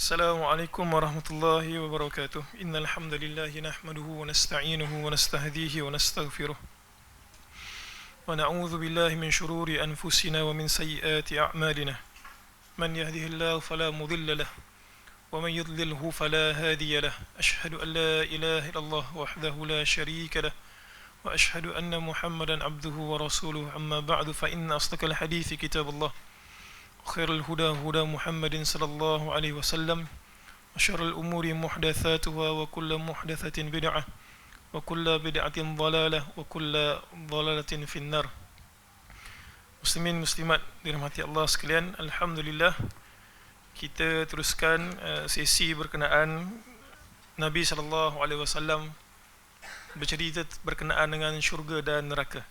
السلام عليكم ورحمة الله وبركاته إن الحمد لله نحمده ونستعينه ونستهديه ونستغفره ونعوذ بالله من شرور أنفسنا ومن سيئات أعمالنا من يهده الله فلا مضل له ومن يضلله فلا هادي له أشهد أن لا إله إلا الله وحده لا شريك له وأشهد أن محمدا عبده ورسوله أما بعد فإن أصدق الحديث كتاب الله وخير الهدى هدى محمد صلى الله عليه وسلم وشر الأمور محدثاتها وكل محدثة بدعة وكل بدعة ضلالة وكل ضلالة في النار. Muslimin muslimat dirahmati Allah sekalian, alhamdulillah kita teruskan sesi berkenaan Nabi sallallahu alaihi wasallam bercerita berkenaan dengan syurga dan neraka.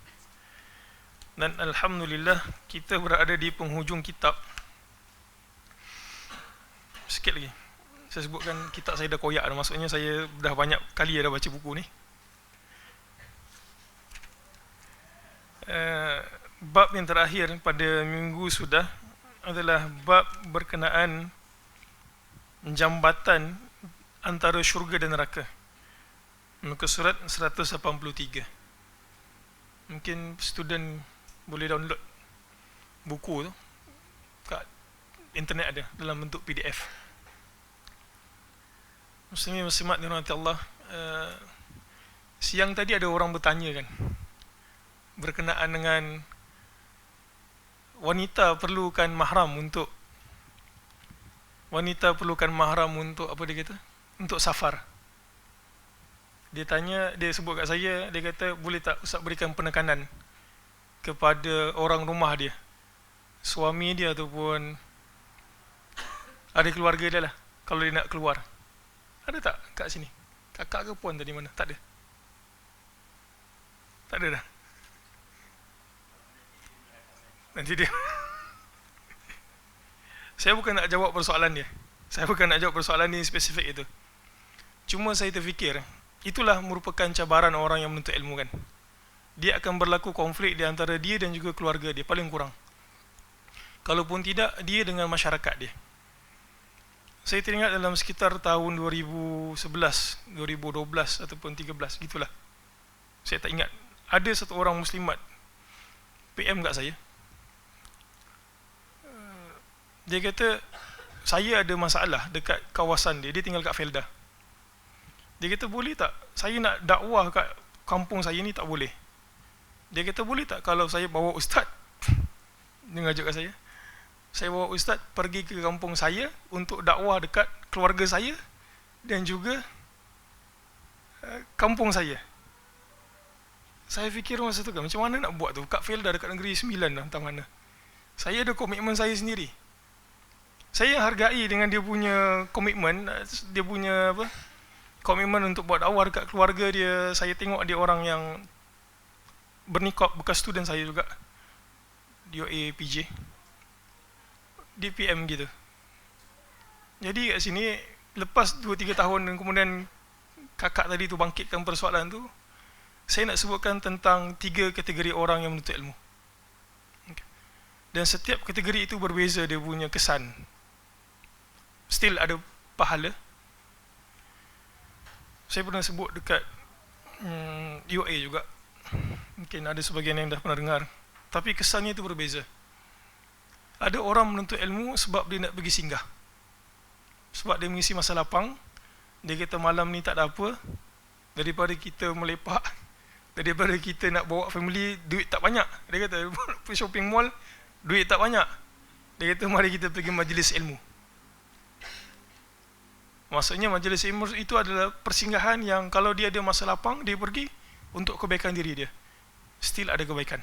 Dan alhamdulillah kita berada di penghujung kitab. Sikit lagi saya sebutkan kitab saya dah koyak dah, maksudnya saya dah banyak kali dah baca buku ni. Bab yang terakhir pada minggu sudah adalah bab berkenaan jambatan antara syurga dan neraka. Muka surat 183. Mungkin student boleh download buku tu kat internet, ada dalam bentuk PDF. Muslimin muslimat dirahmati Allah, siang tadi ada orang bertanya kan berkenaan dengan wanita perlukan mahram untuk apa dia kata, untuk safar. Dia tanya, dia sebut kat saya, dia kata boleh tak Ustaz berikan penekanan kepada orang rumah dia, suami dia ataupun ada keluarga dia lah, kalau dia nak keluar. Ada tak kat sini? Kakak ke puan tadi mana? Tak ada. Tak ada dah. Nanti dia saya bukan nak jawab persoalan dia. Saya bukan nak jawab persoalan ni spesifik itu. Cuma saya terfikir, itulah merupakan cabaran orang yang menuntut ilmu kan. Dia akan berlaku konflik di antara dia dan juga keluarga dia, paling kurang. Kalaupun tidak, dia dengan masyarakat dia. Saya teringat dalam sekitar tahun 2011, 2012 ataupun 13, gitulah. Saya tak ingat. Ada satu orang muslimat PM kat saya. Dia kata, saya ada masalah dekat kawasan dia. Dia tinggal kat Felda. Dia kata, boleh tak saya nak dakwah kat kampung saya ni, tak boleh. Dia kata, boleh tak kalau saya bawa ustaz? Dia ngajak kat saya bawa ustaz pergi ke kampung saya untuk dakwah dekat keluarga saya dan juga kampung saya. Saya fikir masa tu kan, macam mana nak buat tu kat Felda dekat Negeri Sembilan lah, entah mana. Saya ada komitmen saya sendiri. Saya hargai dengan dia punya komitmen, dia punya apa, komitmen untuk buat dakwah dekat keluarga dia. Saya tengok dia orang yang bernikab, bekas student saya juga, DOA PJ, DPM gitu. Jadi kat sini, lepas 2-3 tahun dan kemudian kakak tadi tu bangkitkan persoalan tu, saya nak sebutkan tentang 3 kategori orang yang menuntut ilmu. Dan setiap kategori itu berbeza dia punya kesan. Still ada pahala. Saya pernah sebut dekat UA juga. Mungkin ada sebagian yang dah pernah dengar. Tapi kesannya itu berbeza. Ada orang menuntut ilmu sebab dia nak pergi singgah. Sebab dia mengisi masa lapang. Dia kata malam ni tak ada apa, daripada kita melepak, daripada kita nak bawa family, duit tak banyak. Dia kata pergi shopping mall, duit tak banyak. Dia kata mari kita pergi majlis ilmu. Maksudnya majlis ilmu itu adalah persinggahan yang kalau dia ada masa lapang, dia pergi untuk kebaikan diri dia. Still ada kebaikan.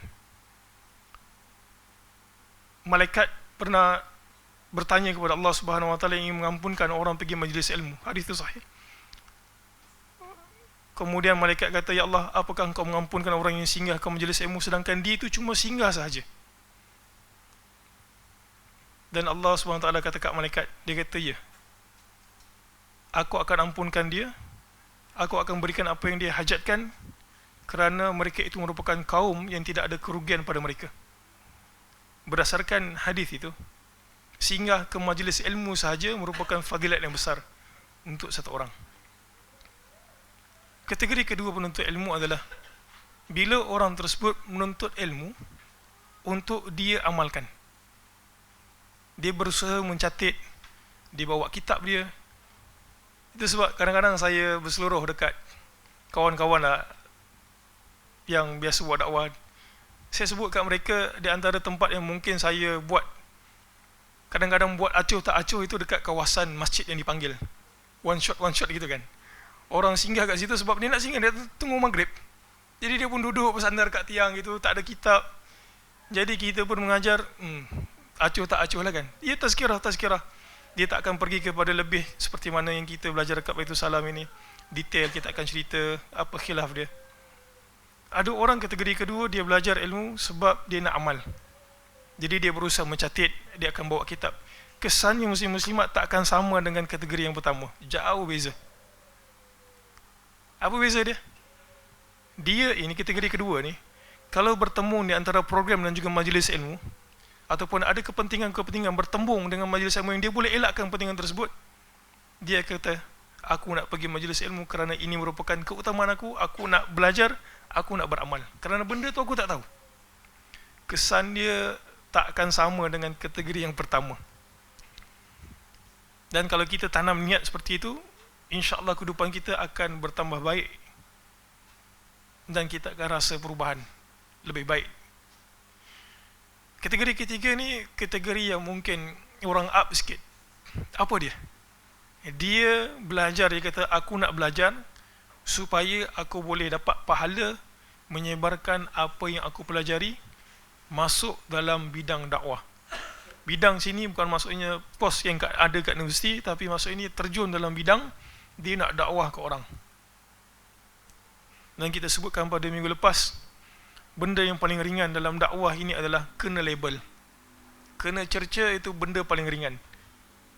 Malaikat pernah bertanya kepada Allah Subhanahu Wa Taala yang ingin mengampunkan orang pergi majlis ilmu. Hadis itu sahih. Kemudian malaikat kata, ya Allah, apakah engkau mengampunkan orang yang singgah ke majlis ilmu sedangkan dia itu cuma singgah sahaja? Dan Allah Subhanahu Wa Taala kata kat malaikat, dia kata ya, aku akan ampunkan dia, aku akan berikan apa yang dia hajatkan, kerana mereka itu merupakan kaum yang tidak ada kerugian pada mereka. Berdasarkan hadis itu, singgah ke majlis ilmu sahaja merupakan fadilat yang besar untuk satu orang. Kategori kedua penuntut ilmu adalah bila orang tersebut menuntut ilmu untuk dia amalkan. Dia berusaha mencatat, dia bawa kitab dia. Itu sebab kadang-kadang saya berseluruh dekat kawan-kawan lah yang biasa buat dakwah. Saya sebut kat mereka, di antara tempat yang mungkin saya buat, kadang-kadang buat acuh tak acuh itu dekat kawasan masjid yang dipanggil. One shot gitu kan. Orang singgah kat situ sebab dia nak singgah, dia tunggu maghrib. Jadi dia pun duduk bersandar kat tiang gitu, tak ada kitab. Jadi kita pun mengajar, acuh tak acuh lah kan. Dia tazkirah. Dia tak akan pergi kepada lebih seperti mana yang kita belajar kat Baitul Salam ini. Detail kita akan cerita apa khilaf dia. Ada orang kategori kedua, dia belajar ilmu sebab dia nak amal. Jadi dia berusaha mencatat, dia akan bawa kitab. Kesannya muslim-muslimat tak akan sama dengan kategori yang pertama. Jauh beza. Apa beza dia? Dia ini kategori kedua ni, kalau bertemu di antara program dan juga majlis ilmu, ataupun ada kepentingan-kepentingan bertembung dengan majlis ilmu yang dia boleh elakkan kepentingan tersebut, dia kata, aku nak pergi majlis ilmu kerana ini merupakan keutamaan aku nak belajar, aku nak beramal. Kerana benda tu aku tak tahu. Kesan dia tak akan sama dengan kategori yang pertama. Dan kalau kita tanam niat seperti itu, insya-Allah kehidupan kita akan bertambah baik dan kita akan rasa perubahan lebih baik. Kategori ketiga ni kategori yang mungkin orang up sikit. Apa dia? Dia belajar, dia kata aku nak belajar supaya aku boleh dapat pahala menyebarkan apa yang aku pelajari masuk dalam bidang dakwah. Bidang sini bukan maksudnya pos yang ada kat universiti, tapi maksud ini terjun dalam bidang dia nak dakwah ke orang. Dan kita sebutkan pada minggu lepas, benda yang paling ringan dalam dakwah ini adalah kena label. Kena cerca itu benda paling ringan.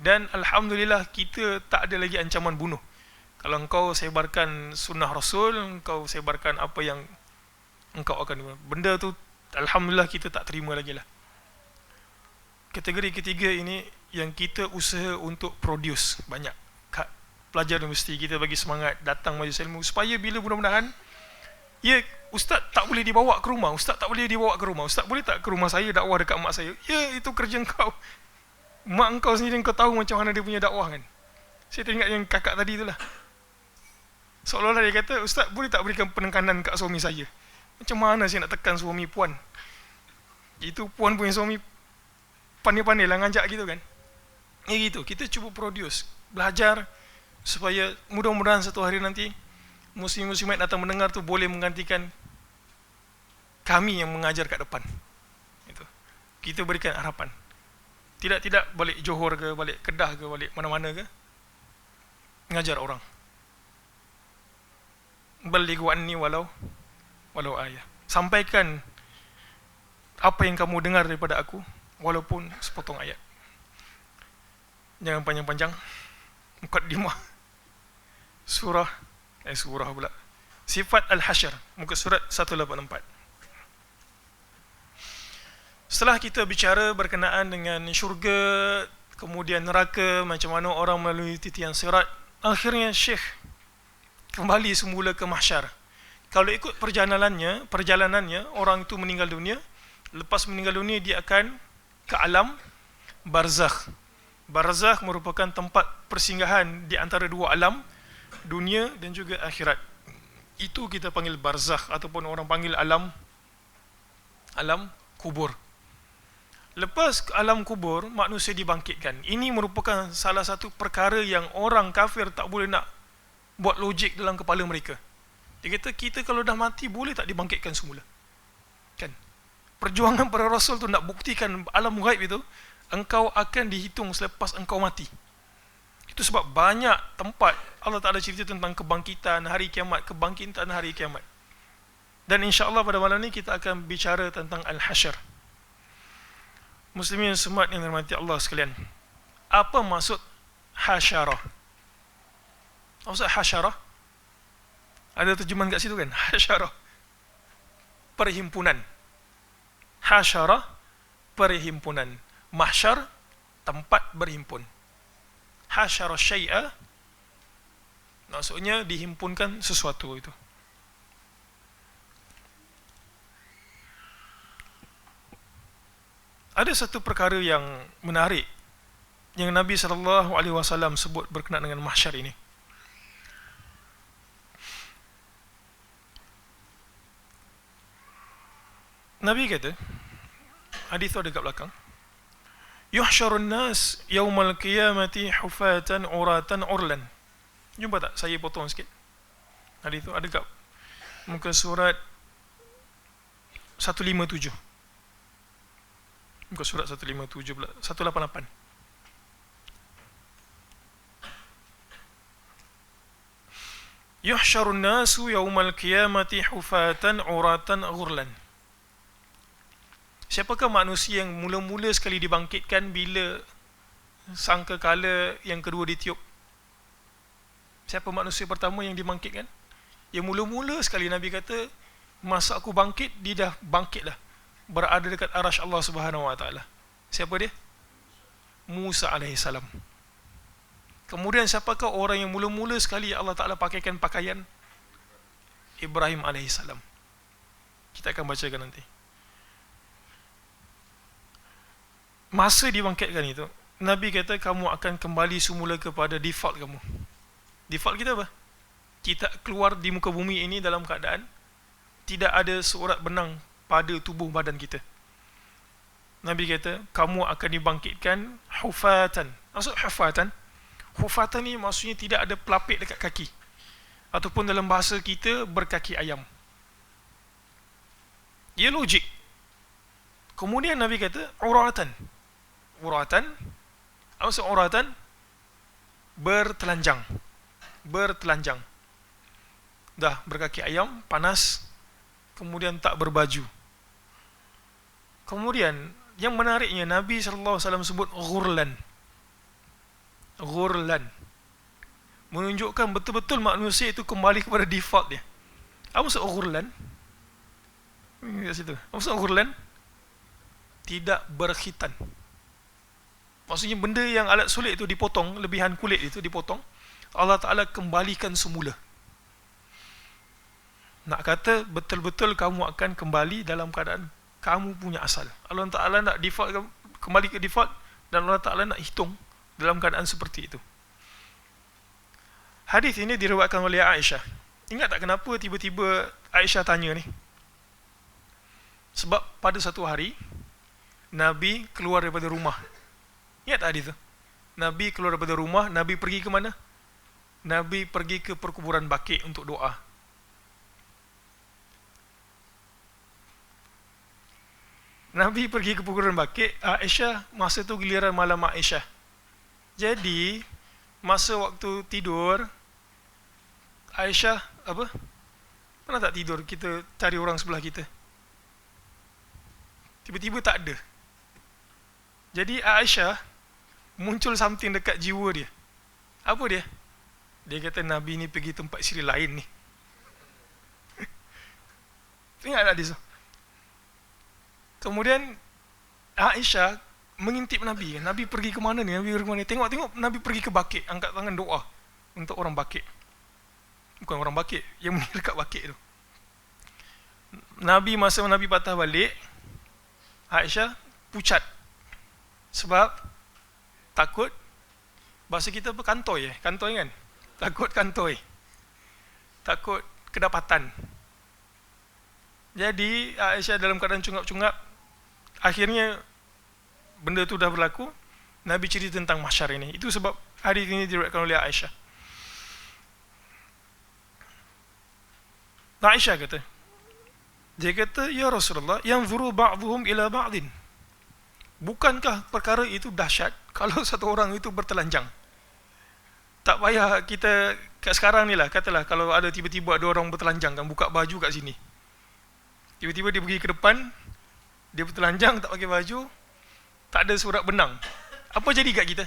Dan Alhamdulillah kita tak ada lagi ancaman bunuh. Kalau engkau sebarkan sunnah Rasul, engkau sebarkan apa yang engkau akan, benda tu Alhamdulillah kita tak terima lagi lah. Kategori ketiga ini yang kita usaha untuk produce banyak. Pelajar universiti kita bagi semangat datang majlis ilmu supaya bila mudah-mudahan, ya ustaz tak boleh dibawa ke rumah, ustaz tak boleh dibawa ke rumah, ustaz boleh tak ke rumah saya dakwah dekat mak saya? Ya, itu kerja engkau. Mak engkau sendiri engkau tahu macam mana dia punya dakwah kan. Saya teringat yang kakak tadi itulah. Seolah-olah dia kata, ustaz boleh tak berikan penekanan kat suami saya? Macam mana saya nak tekan suami puan? Itu puan punya suami pandai-pandai lah ngajak gitu kan. Ya gitu, kita cuba produce, belajar supaya mudah-mudahan satu hari nanti muslim-muslimat datang mendengar tu boleh menggantikan kami yang mengajar kat depan. Itu. Kita berikan harapan. Tidak balik Johor ke, balik Kedah ke, balik mana-mana ke, mengajar orang. Balighu anni walau ayah. Sampaikan apa yang kamu dengar daripada aku walaupun sepotong ayat. Jangan panjang-panjang. Muqaddimah surah pula. Sifat Al-Hasyr, muka surat 184. Setelah kita bicara berkenaan dengan syurga, kemudian neraka, macam mana orang melalui titian sirat, akhirnya Syekh kembali semula ke mahsyar. Kalau ikut perjalanannya, orang itu meninggal dunia, lepas meninggal dunia dia akan ke alam barzakh. Barzakh merupakan tempat persinggahan di antara dua alam, dunia dan juga akhirat. Itu kita panggil barzakh ataupun orang panggil alam kubur. Lepas alam kubur, manusia dibangkitkan. Ini merupakan salah satu perkara yang orang kafir tak boleh nak buat logik dalam kepala mereka. Dia kata, kita kalau dah mati boleh tak dibangkitkan semula? Kan? Perjuangan para rasul tu nak buktikan alam ghaib itu, engkau akan dihitung selepas engkau mati. Itu sebab banyak tempat Allah Ta'ala cerita tentang kebangkitan hari kiamat, kebangkitan hari kiamat. Dan insya-Allah pada malam ni kita akan bicara tentang Al-Hasyr. Muslimin semua yang dirahmati Allah sekalian. Apa maksud hasyarah? Maksud hasyarah? Ada terjemahan kat situ kan? Hasyarah, perhimpunan. Hasyarah, perhimpunan. Mahsyar, tempat berhimpun. Hasyara syai'a, maksudnya dihimpunkan sesuatu itu. Ada satu perkara yang menarik yang Nabi SAW sebut berkenaan dengan mahsyar ini. Nabi kata, hadis itu ada kat belakang, yuhsyarun nas yaumal qiyamati hufatan uratan urlan. Jumpa tak? Saya potong sikit. Hadis itu ada kat muka surat 157. Muka surat 157 pula, 188. Yuhsyarun nasu yaumal qiyamati hufatan uratan ghurlan. Siapakah manusia yang mula-mula sekali dibangkitkan bila sangka kala yang kedua ditiup? Siapa manusia pertama yang dibangkitkan? Yang mula-mula sekali Nabi kata, masa aku bangkit, dia dah bangkit dah, berada dekat arasy Allah Subhanahu Wa Taala. Siapa dia? Musa alaihissalam. Kemudian siapakah orang yang mula-mula sekali Allah Ta'ala pakaikan pakaian? Ibrahim alaihissalam. Kita akan bacakan nanti. Masa dibangkitkan itu, Nabi kata kamu akan kembali semula kepada default kamu. Default kita apa? Kita keluar di muka bumi ini dalam keadaan tidak ada seurat benang pada tubuh badan kita. Nabi kata kamu akan dibangkitkan hufatan. Maksud hufatan? Hufatan ni maksudnya tidak ada pelapik dekat kaki, ataupun dalam bahasa kita berkaki ayam. Ia logik. Kemudian Nabi kata uratan. Uratan, maksud uratan? Bertelanjang. Bertelanjang. Dah berkaki ayam, panas, kemudian tak berbaju. Kemudian yang menariknya Nabi SAW sebut ghurlan. Ghurlan menunjukkan betul-betul manusia itu kembali kepada default dia. Apa maksud ghurlan? Kat situ. Apa maksud ghurlan? Tidak berkhitan. Maksudnya benda yang alat sulit itu dipotong, lebihan kulit itu dipotong, Allah Ta'ala kembalikan semula. Nak kata betul-betul kamu akan kembali dalam keadaan kamu punya asal. Allah Ta'ala nak default, kembali ke default, dan Allah Ta'ala nak hitung dalam keadaan seperti itu. Hadis ini diriwayatkan oleh Aisyah. Ingat tak kenapa tiba-tiba Aisyah tanya ni? Sebab pada satu hari Nabi keluar daripada rumah. Ingat tak hadis tu? Nabi keluar daripada rumah, Nabi pergi ke mana? Nabi pergi ke perkuburan Baqi' untuk doa. Nabi pergi ke perkuburan Baqi', Aisyah masa tu giliran malam Aisyah. Jadi masa waktu tidur, Aisyah apa? Pernah tak tidur kita cari orang sebelah kita? Tiba-tiba tak ada. Jadi Aisyah muncul something dekat jiwa dia. Apa dia? Dia kata Nabi ni pergi tempat siri lain ni. Ingat tak dia? Kemudian Aisyah mengintip Nabi. Nabi pergi ke mana ni? Nabi pergi ke mana? Tengok Nabi pergi ke Baqi', angkat tangan doa untuk orang Baqi'. Bukan orang Baqi', yang meninggal dekat Baqi' tu. Nabi masa Nabi patah balik, Aisyah pucat. Sebab takut, bahasa kita apa? Kantoi kan? Takut kantoi. Takut kedapatan. Jadi Aisyah dalam keadaan cungap-cungap. Akhirnya benda tu dah berlaku. Nabi cerita tentang mahsyar ini. Itu sebab hadis ini diriwayatkan oleh Aisyah. Aisyah kata, dia kata, ya Rasulullah, yanzuru ba'dhum ila ba'din. Bukankah perkara itu dahsyat kalau satu orang itu bertelanjang? Tak payah kita kat sekarang ni lah, katalah kalau ada tiba-tiba ada orang bertelanjang kan, buka baju kat sini. Tiba-tiba dia pergi ke depan, dia bertelanjang, tak pakai baju, tak ada surat benang. Apa jadi kat kita?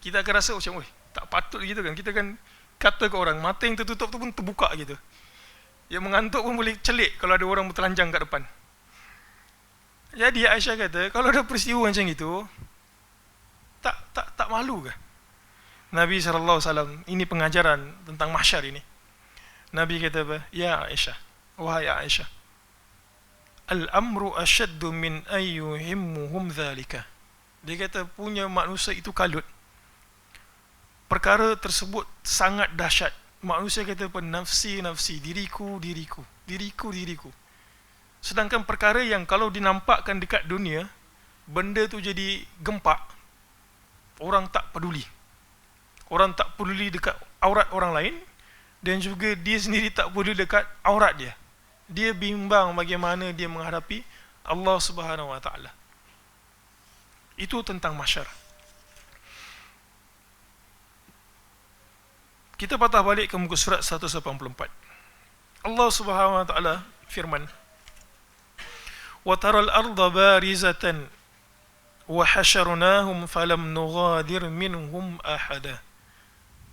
Kita akan rasa macam, tak patut gitu kan. Kita kan kata ke orang, mata yang tertutup tu pun terbuka gitu. Yang mengantuk pun boleh celik kalau ada orang bertelanjang kat depan. Jadi Aisyah kata, kalau ada peristiwa macam itu, tak malu ke? Nabi SAW, ini pengajaran tentang mahsyar ini. Nabi kata apa? Ya Aisyah, wahai Aisyah, al-amru ashaddu min ayyuhimmuhum dhalika. Dia kata punya manusia itu kalut. Perkara tersebut sangat dahsyat. Manusia kata apa? Nafsi, nafsi, diriku, diriku, diriku, diriku. Sedangkan perkara yang kalau dinampakkan dekat dunia, benda tu jadi gempak, orang tak peduli. Orang tak peduli dekat aurat orang lain, dan juga dia sendiri tak peduli dekat aurat dia. Dia bimbang bagaimana dia menghadapi Allah Subhanahu Wa Taala. Itu tentang mahsyar. Kita patah balik ke muka surat 184. Allah Subhanahu Wa Taala firman, "Wa taral arda barizatan wa hasyarnahum falam nughadir minhum ahada."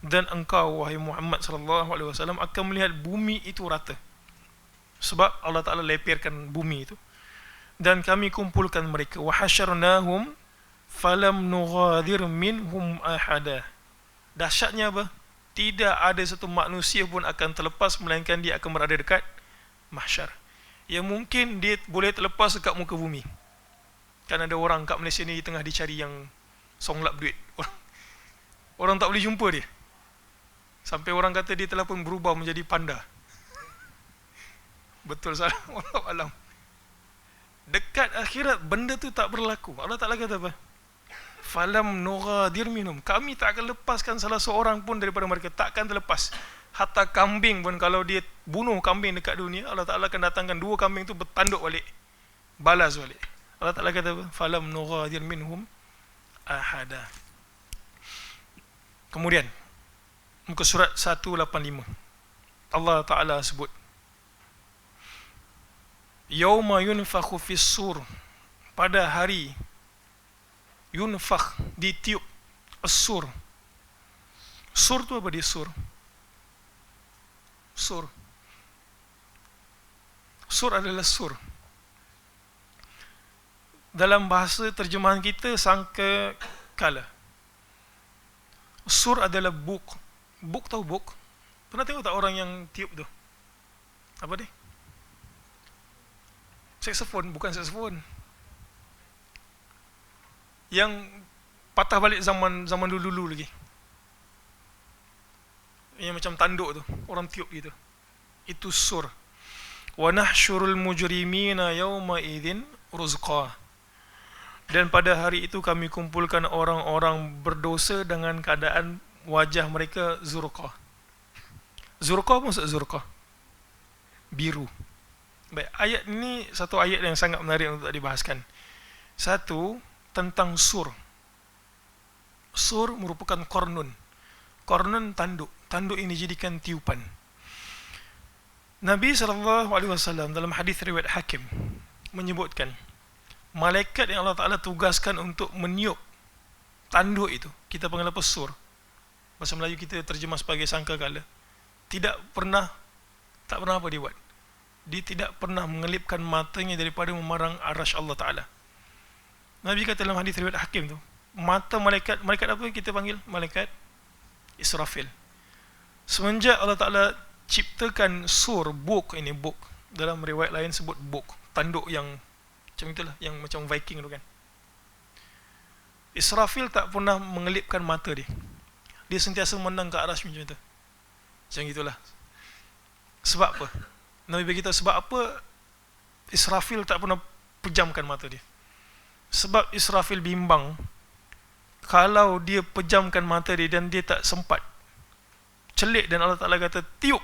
Dan engkau wahai Muhammad sallallahu alaihi wasallam akan melihat bumi itu rata. Sebab Allah Taala lepirkan bumi itu. Dan kami kumpulkan mereka. Wa hasyarnahum falam nughadir minhum ahada. Dahsyatnya apa? Tidak ada satu manusia pun akan terlepas, melainkan dia akan berada dekat mahsyar. Yang mungkin dia boleh terlepas dekat muka bumi. Kan ada orang kat Malaysia ni tengah dicari yang songlap duit. Orang tak boleh jumpa dia. Sampai orang kata dia telah pun berubah menjadi panda. Betul salah? Wallahu alam. Dekat akhirat benda tu tak berlaku. Allah Ta'ala kata apa? Falam nughadir minhum. Kami tak akan lepaskan salah seorang pun daripada mereka. Tak akan terlepas. Hatta kambing pun, kalau dia bunuh kambing dekat dunia, Allah Ta'ala akan datangkan 2 kambing tu bertanduk balik, balas balik. Allah Ta'ala kata apa? Falam nughadir minhum ahada. Kemudian muka surat 185, Allah Ta'ala sebut, Yauma yunfakhu fis sur, pada hari yunfakh, ditiup, as-sur. Sur tu apa dia? Sur adalah sur. Dalam bahasa terjemahan kita sangka kala. Sur adalah buk. Buk, tahu buk? Pernah tengok tak orang yang tiup tu? Apa dia? Saksofon, bukan saksofon. Yang patah balik zaman dulu-dulu lagi. Yang macam tanduk tu, orang tiup gitu. Itu sur. Wa nahsyurul mujrimina yawma idzin ruzqa. Dan pada hari itu kami kumpulkan orang-orang berdosa dengan keadaan wajah mereka zurqa. Zurqa apa maksud zurqa? Biru. Baik, ayat ini satu ayat yang sangat menarik untuk dibahaskan. Satu, tentang sur. Sur merupakan qarnun. Qarnun tanduk. Tanduk ini dijadikan tiupan. Nabi SAW dalam hadis riwayat Hakim menyebutkan, malaikat yang Allah Ta'ala tugaskan untuk meniup tanduk itu, kita panggil apa? Sur. Bahasa Melayu kita terjemah sebagai sangkakala. Tak pernah apa dia buat. Dia tidak pernah mengelipkan matanya daripada memarang arasy Allah Ta'ala. Nabi kata dalam hadis riwayat Hakim tu, mata malaikat apa yang kita panggil? Malaikat Israfil. Semenjak Allah Ta'ala ciptakan sur, buk, ini buk, dalam riwayat lain sebut buk, tanduk yang macam itulah, yang macam Viking tu kan. Israfil tak pernah mengelipkan mata dia. Dia sentiasa memandang ke arasy macam itu. Macam itulah. Sebab apa? Nabi beritahu sebab apa Israfil tak pernah pejamkan mata dia. Sebab Israfil bimbang, kalau dia pejamkan mata dia dan dia tak sempat celik dan Allah Ta'ala kata tiup,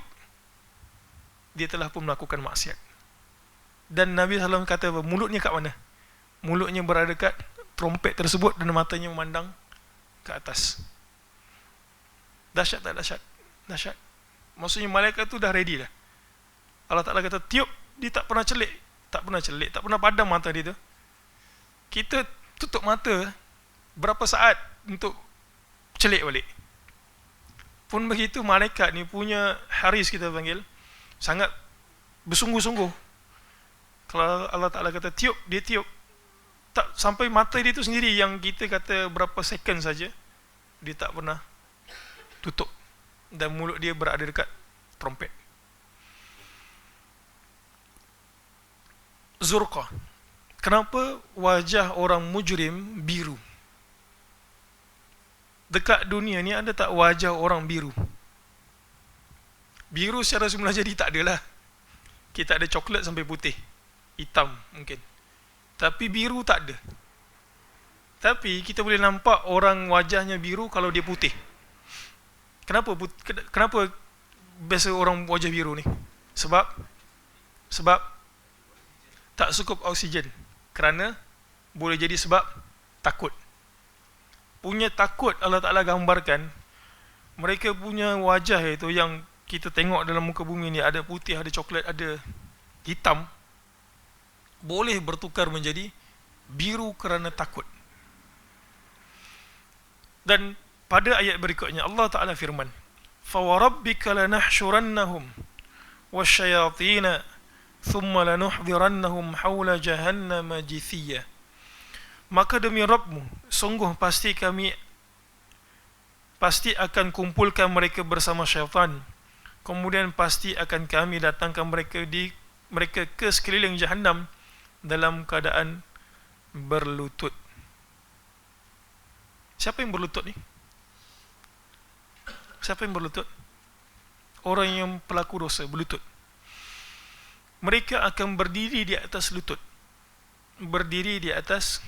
dia telah pun melakukan maksiat. Dan Nabi SAW kata apa? Mulutnya kat mana? Mulutnya berada kat trompet tersebut dan matanya memandang ke atas. Dahsyat tak dahsyat? Dahsyat. Maksudnya malaikat tu dah ready dah. Allah Ta'ala kata tiup, dia tak pernah celik, tak pernah padam mata dia tu. Kita tutup mata berapa saat untuk celik balik. Pun begitu malaikat ni punya haris, kita panggil, sangat bersungguh-sungguh. Kalau Allah Ta'ala kata tiup, dia tiup. Tak sampai mata dia tu sendiri yang kita kata berapa second saja, dia tak pernah tutup, dan mulut dia berada dekat trompet. Zurqah. Kenapa wajah orang mujrim biru? Dekat dunia ni ada tak wajah orang biru? Biru secara semula jadi tak adalah. Kita ada coklat sampai putih, hitam mungkin, tapi biru tak ada. Tapi kita boleh nampak orang wajahnya biru kalau dia putih. Kenapa biasa orang wajah biru ni? Sebab tak cukup oksigen. Kerana boleh jadi sebab takut. Punya takut Allah Ta'ala gambarkan, mereka punya wajah itu yang kita tengok dalam muka bumi ni, ada putih, ada coklat, ada hitam, boleh bertukar menjadi biru kerana takut. Dan pada ayat berikutnya Allah Ta'ala firman, فَوَرَبِّكَ لَنَحْشُرَنَّهُمْ وَالشَّيَاطِينَ ثُمَّ لَنُحْضِرَنَّهُمْ حَوْلَ جَهَنَّمَ جِثِيًّا. Maka demi Rabbmu, sungguh pasti akan kumpulkan mereka bersama syaitan, kemudian pasti akan kami datangkan mereka ke sekeliling Jahannam dalam keadaan berlutut. Siapa yang berlutut ni? Siapa yang berlutut? Orang yang pelaku dosa berlutut. Mereka akan berdiri di atas lutut. Berdiri di atas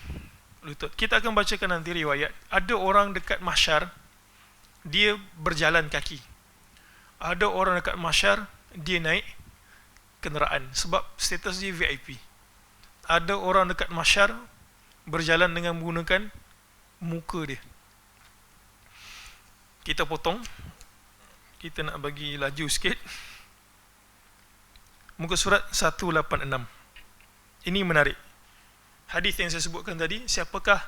lutut. Kita akan bacakan nanti riwayat. Ada orang dekat mahsyar, dia berjalan kaki. Ada orang dekat mahsyar, dia naik kenderaan sebab status dia VIP. Ada orang dekat mahsyar berjalan dengan menggunakan muka dia. Kita potong, kita nak bagi laju sikit. Muka surat 186. Ini menarik. Hadis yang saya sebutkan tadi, siapakah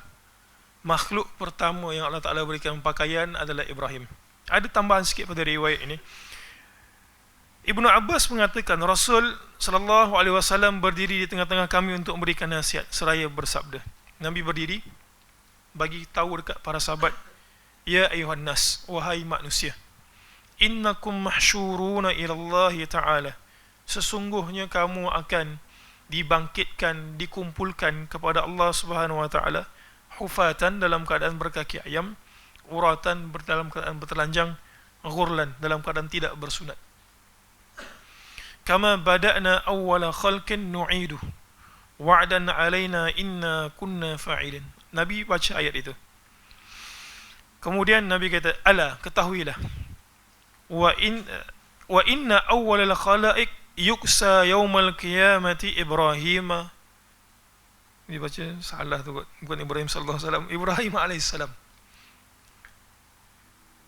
makhluk pertama yang Allah Ta'ala berikan pakaian adalah Ibrahim. Ada tambahan sikit pada riwayat ini. Ibnu Abbas mengatakan Rasul SAW berdiri di tengah-tengah kami untuk memberikan nasihat seraya bersabda. Nabi berdiri bagi tahu dekat para sahabat, ya ayuhan nas, wahai manusia, innakum mahsyuruna ila Allah Ta'ala, sesungguhnya kamu akan dibangkitkan, dikumpulkan kepada Allah Subhanahu wa Ta'ala, hufatan dalam keadaan berkaki ayam, uratan dalam keadaan bertelanjang, ghurlan dalam keadaan tidak bersunat. Kama bada'na awwala khalqin nu'idu wa'dan 'alaina inna kunna fa'ilin. Nabi baca ayat itu. Kemudian Nabi kata, ala, ketahuilah, wa inna awwalal khalaiq yuksa yaumal qiyamati Ibrahim. Dia baca salah tu, bukan Ibrahim sallallahu alaihi wasallam, Ibrahim alaihissalam.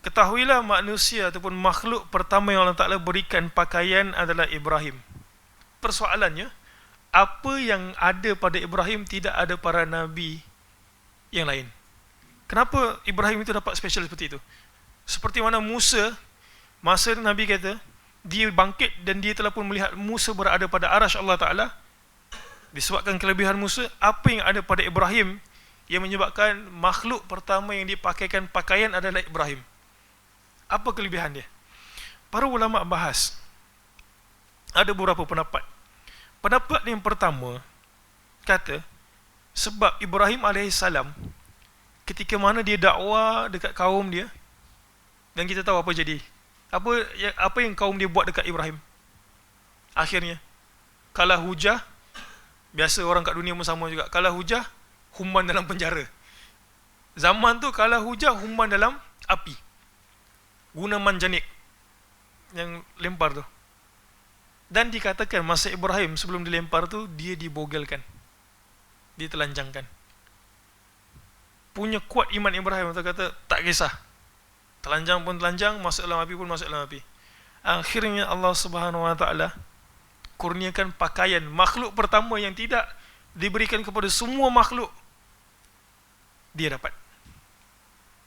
Ketahuilah manusia ataupun makhluk pertama yang Allah Ta'ala berikan pakaian adalah Ibrahim. Persoalannya, apa yang ada pada Ibrahim tidak ada para nabi yang lain? Kenapa Ibrahim itu dapat special seperti itu? Seperti mana Musa, masa Nabi kata dia bangkit dan dia telah pun melihat Musa berada pada arasy Allah Ta'ala, disebabkan kelebihan Musa, apa yang ada pada Ibrahim yang menyebabkan makhluk pertama yang dipakaikan pakaian adalah Ibrahim? Apa kelebihan dia? Para ulama bahas, ada beberapa pendapat. Pendapat yang pertama kata, sebab Ibrahim alaihissalam ketika mana dia dakwah dekat kaum dia, dan kita tahu apa jadi, apa yang kaum dia buat dekat Ibrahim. Akhirnya kalah hujah, biasa orang kat dunia pun sama juga, kalah hujah, human dalam penjara. Zaman tu kalah hujah, human dalam api, guna manjanik yang lempar tu. Dan dikatakan masa Ibrahim sebelum dilempar tu, dia dibogelkan, ditelanjangkan. Punya kuat iman Ibrahim, dia kata tak kisah, telanjang pun telanjang, masuk dalam api pun masuk dalam api. Akhirnya Allah Subhanahu wa Ta'ala kurniakan pakaian, makhluk pertama yang tidak diberikan kepada semua makhluk, dia dapat.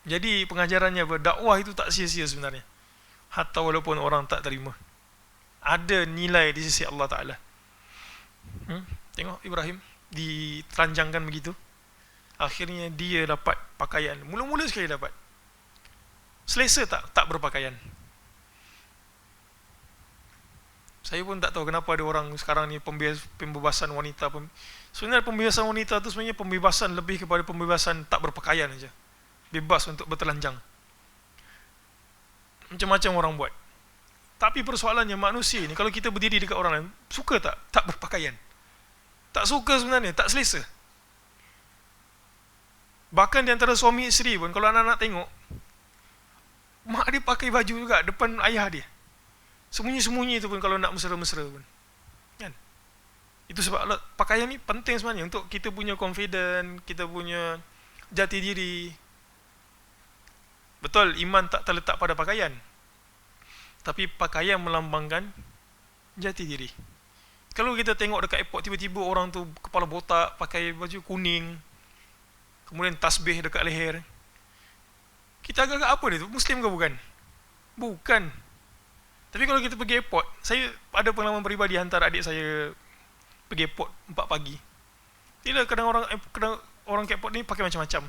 Jadi pengajarannya, berdakwah itu tak sia-sia sebenarnya, hatta walaupun orang tak terima, ada nilai di sisi Allah Ta'ala. Tengok Ibrahim ditelanjangkan begitu, akhirnya dia dapat pakaian, mula-mula sekali dapat. Selesa tak berpakaian? Saya pun tak tahu kenapa ada orang sekarang ni pembebasan wanita. Sebenarnya pembebasan wanita tu sebenarnya pembebasan lebih kepada pembebasan tak berpakaian aja. Bebas untuk bertelanjang. Macam-macam orang buat. Tapi persoalannya manusia ni, kalau kita berdiri dekat orang lain, suka tak berpakaian? Tak suka sebenarnya, tak selesa. Bahkan di antara suami isteri pun, kalau anak-anak tengok, mak dia pakai baju juga depan ayah dia. Sembunyi-sembunyi itu pun kalau nak mesra-mesra pun. Kan? Itu sebab pakaian ni penting sebenarnya untuk kita punya confident, kita punya jati diri. Betul, iman tak terletak pada pakaian. Tapi pakaian melambangkan jati diri. Kalau kita tengok dekat airport, tiba-tiba orang tu kepala botak, pakai baju kuning, kemudian tasbih dekat leher, kita agak-agak apa dia tu? Muslim ke bukan? Bukan. Tapi kalau kita pergi airport, saya ada pengalaman peribadi hantar adik saya pergi airport 4 pagi. Kadang orang ke airport ni pakai macam-macam.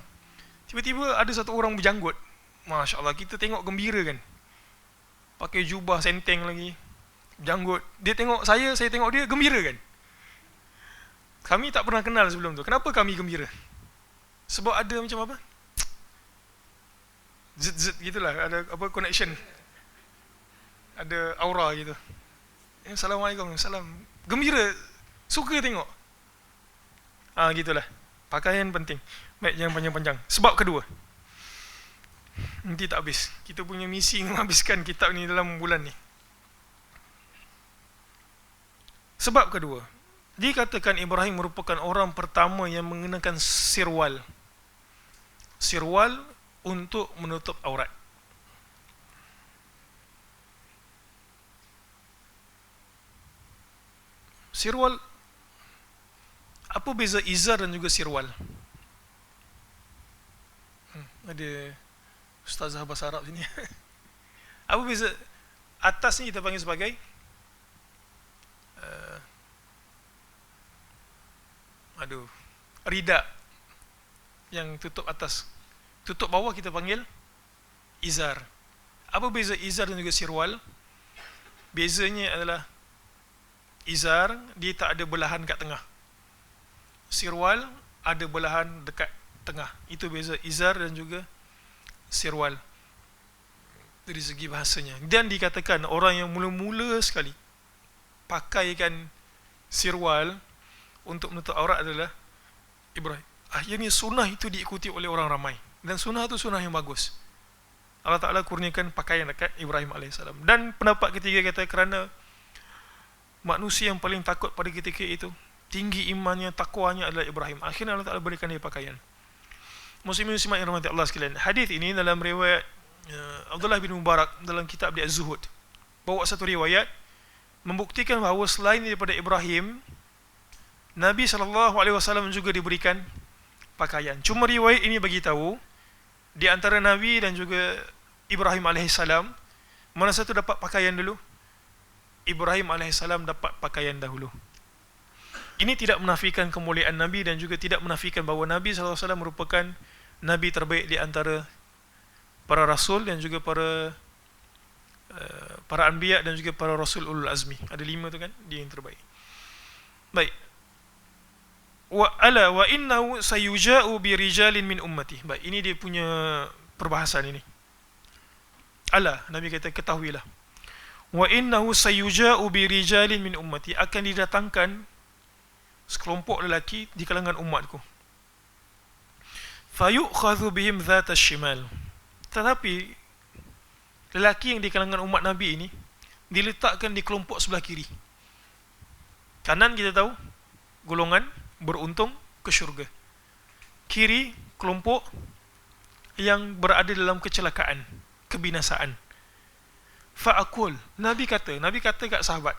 Tiba-tiba ada satu orang berjanggut. Masya Allah, kita tengok gembira kan. Pakai jubah senteng lagi, janggut. Dia tengok saya tengok dia, gembira kan. Kami tak pernah kenal sebelum tu. Kenapa kami gembira? Sebab ada macam apa? Zit gitulah, ada apa connection. Ada aura gitu. Assalamualaikum, salam. Gembira, suka tengok. Gitulah. Pakaian penting. Baik, jangan panjang-panjang. Sebab kedua. Nanti tak habis. Kita punya misi menghabiskan kitab ni dalam bulan ni. Sebab kedua, dikatakan Ibrahim merupakan orang pertama yang mengenakan sirwal. Sirwal untuk menutup aurat. Sirwal, apa beza izar dan juga sirwal? Ada ustazah bahasa Arab sini. Apa beza? Atas ni kita panggil sebagai rida yang tutup atas. Tutup bawah kita panggil izar. Apa beza izar dan juga sirwal? Bezanya adalah izar dia tak ada belahan kat tengah. Sirwal ada belahan dekat tengah. Itu beza izar dan juga sirwal dari segi bahasanya. Dan dikatakan orang yang mula-mula sekali pakaikan sirwal untuk menutup aurat adalah Ibrahim. Akhirnya sunnah itu diikuti oleh orang ramai. Dan sunnah itu sunnah yang bagus. Allah Ta'ala kurniakan pakaian dekat Ibrahim AS. Dan pendapat ketiga kata kerana manusia yang paling takut pada ketika itu, tinggi imannya, takwanya adalah Ibrahim. Akhirnya Allah Ta'ala berikan dia pakaian. Muslimin muslimat yang rahmati Allah sekalian. Hadis ini dalam riwayat Abdullah bin Mubarak dalam kitab dia Az-Zuhud. Bawa satu riwayat membuktikan bahawa selain daripada Ibrahim, Nabi SAW juga diberikan pakaian. Cuma riwayat ini bagi tahu di antara Nabi dan juga Ibrahim AS, mana satu dapat pakaian dulu? Ibrahim AS dapat pakaian dahulu. Ini tidak menafikan kemuliaan Nabi dan juga tidak menafikan bahawa Nabi SAW merupakan Nabi terbaik di antara para Rasul dan juga para Anbiya dan juga para Rasul Ulul Azmi. Ada 5 tu kan, dia yang terbaik. Baik. Wa innahu sayuja'u bi rijalin min ummati. Baik, ini dia punya perbahasan ini. Nabi kata ketahuilah. Wa innahu sayuja'u bi rijalin min ummati, akan didatangkan sekelompok lelaki di kalangan umatku. Fayu'khadhu bihim dhata shimal. Tetapi lelaki yang di kalangan umat Nabi ini diletakkan di kelompok sebelah kiri. Kanan kita tahu golongan beruntung ke syurga. Kiri kelompok yang berada dalam kecelakaan, kebinasaan. Fa'akul, Nabi kata kat sahabat.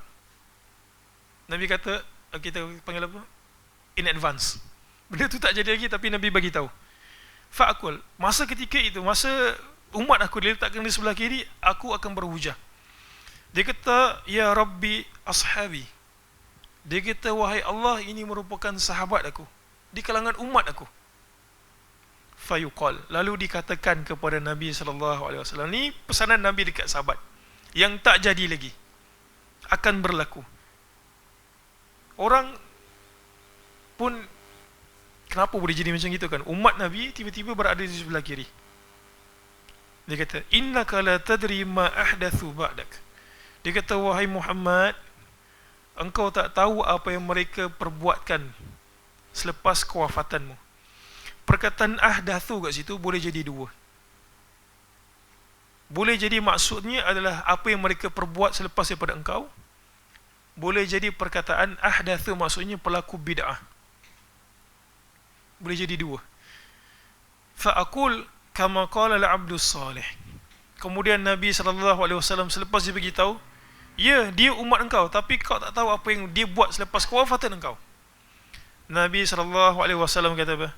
Nabi kata, kita panggil apa? In advance. Benda tu tak jadi lagi tapi Nabi bagi tahu. Fa'akul, masa ketika itu, masa umat aku diletakkan di sebelah kiri, aku akan berhujah. Dia kata, ya Rabbi ashabi. Dia kata, wahai Allah, ini merupakan sahabat aku di kalangan umat aku. fayuqal, lalu dikatakan kepada Nabi SAW. Ni pesanan Nabi dekat sahabat yang tak jadi lagi, akan berlaku. Orang pun, kenapa boleh jadi macam itu kan? Umat Nabi tiba-tiba berada di sebelah kiri. Dia kata, innaka la tadri ma ahdathu ba'dak. Dia kata, wahai Muhammad, engkau tak tahu apa yang mereka perbuatkan selepas kewafatanmu. Perkataan ahdathu kat situ boleh jadi dua. Boleh jadi maksudnya adalah apa yang mereka perbuat selepas daripada engkau. Boleh jadi perkataan ahdathu maksudnya pelaku bid'ah. Boleh jadi dua. Fa'akul kama qala al-'abdus salih. Kemudian Nabi SAW selepas dia beritahu, ya, dia umat engkau, tapi kau tak tahu apa yang dia buat selepas kewafatan engkau. Nabi SAW kata apa?